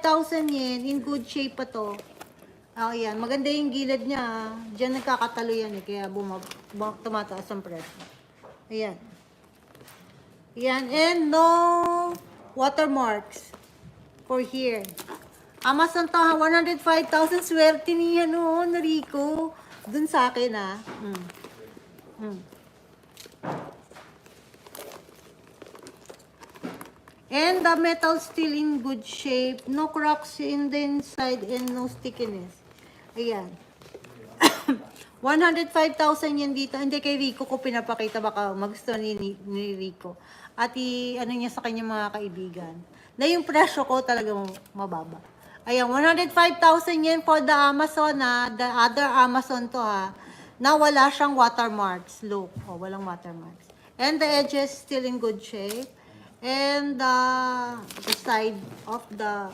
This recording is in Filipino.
105,000 yen. In good shape pa to. Oh, yan. Maganda yung gilid niya. Diyan nagkakatalo yan eh. Kaya tumataas ang presyo. Ayan. Yan. And no watermarks for here. Amazon to ha. 105,000. Swerte niya noon, Rico. Dun sa akin ha. And the metal still in good shape. No cracks in the inside and no stickiness. Ayan. 105,000 yan dito. Hindi kay Rico ko pinapakita. Baka magusto ni Rico. At ano niya sa kanyang mga kaibigan. Na yung presyo ko talaga mababa. Ayan, 105,000 yan for the Amazon ha. The other Amazon to ha. Na wala siyang watermarks. Look. Oh, walang watermarks. And the edges still in good shape. And the side of the